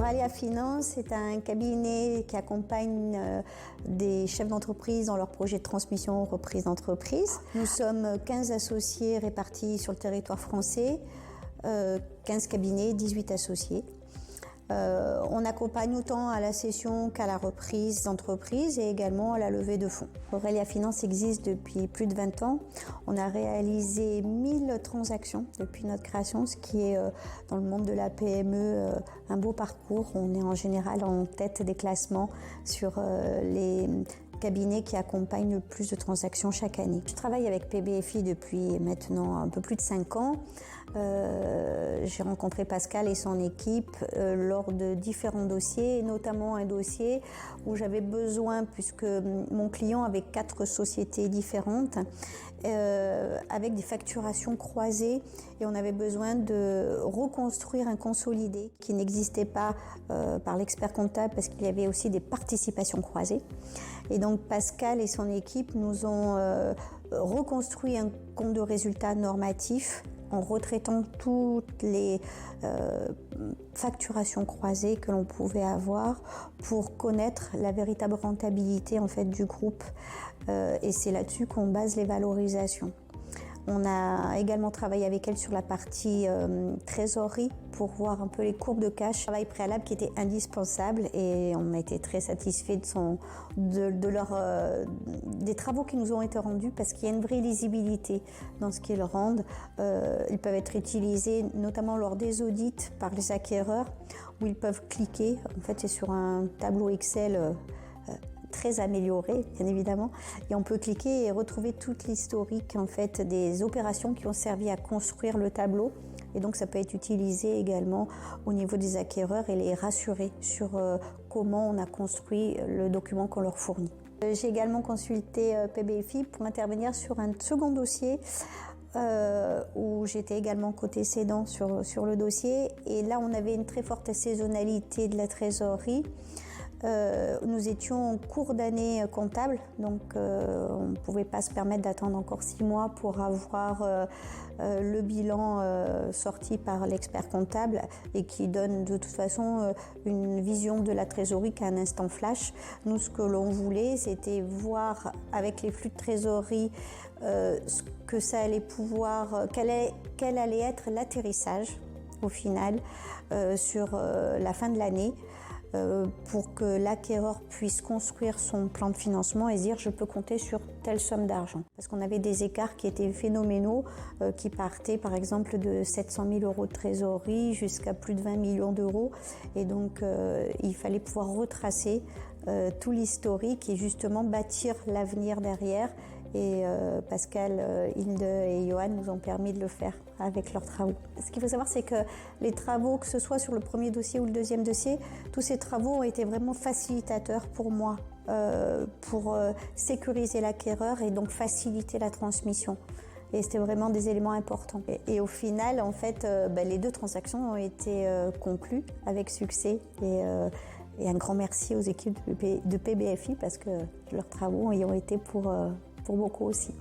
Aurelia Finance est un cabinet qui accompagne des chefs d'entreprise dans leurs projets de transmission ou reprise d'entreprise. Nous sommes 15 associés répartis sur le territoire français, 15 cabinets, 18 associés. On accompagne autant à la cession qu'à la reprise d'entreprise et également à la levée de fonds. Aurelia Finance existe depuis plus de 20 ans. On a réalisé 1000 transactions depuis notre création, ce qui est dans le monde de la PME un beau parcours. On est en général en tête des classements sur les cabinets qui accompagnent le plus de transactions chaque année. Je travaille avec PBFI depuis maintenant un peu plus de 5 ans. J'ai rencontré Pascal et son équipe lors de différents dossiers, et notamment un dossier où j'avais besoin, puisque mon client avait 4 sociétés différentes, avec des facturations croisées, et on avait besoin de reconstruire un consolidé qui n'existait pas par l'expert comptable, parce qu'il y avait aussi des participations croisées. Et donc Pascal et son équipe nous ont reconstruit un compte de résultats normatif en retraitant toutes les facturations croisées que l'on pouvait avoir pour connaître la véritable rentabilité en fait du groupe. Et c'est là-dessus qu'on base les valorisations. On a également travaillé avec elle sur la partie trésorerie pour voir un peu les courbes de cash. Travail préalable qui était indispensable, et on a été très satisfait des travaux qui nous ont été rendus, parce qu'il y a une vraie lisibilité dans ce qu'ils rendent. Ils peuvent être utilisés notamment lors des audits par les acquéreurs, où ils peuvent cliquer. En fait, c'est sur un tableau Excel très amélioré, bien évidemment, et on peut cliquer et retrouver toute l'historique en fait des opérations qui ont servi à construire le tableau, et donc ça peut être utilisé également au niveau des acquéreurs et les rassurer sur comment on a construit le document qu'on leur fournit. J'ai également consulté PBFI pour intervenir sur un second dossier où j'étais également côté cédant sur le dossier, et là on avait une très forte saisonnalité de la trésorerie. Nous étions en cours d'année comptable, donc on ne pouvait pas se permettre d'attendre encore 6 mois pour avoir le bilan sorti par l'expert comptable, et qui donne de toute façon une vision de la trésorerie qu'à un instant flash. Nous, ce que l'on voulait, c'était voir avec les flux de trésorerie ce que ça allait pouvoir, quel allait être l'atterrissage au final sur la fin de l'année, pour que l'acquéreur puisse construire son plan de financement et se dire je peux compter sur telle somme d'argent. Parce qu'on avait des écarts qui étaient phénoménaux, qui partaient par exemple de 700 000 € de trésorerie jusqu'à plus de 20 millions d'euros, et donc il fallait pouvoir retracer tout l'historique et justement bâtir l'avenir derrière. Et Pascal, Hilde et Johan nous ont permis de le faire avec leurs travaux. Ce qu'il faut savoir, c'est que les travaux, que ce soit sur le premier dossier ou le deuxième dossier, tous ces travaux ont été vraiment facilitateurs pour moi, pour sécuriser l'acquéreur et donc faciliter la transmission. Et c'était vraiment des éléments importants. Et au final, en fait, les 2 transactions ont été conclues avec succès. Et un grand merci aux équipes de PBFI, parce que leurs travaux y ont été pour beaucoup aussi.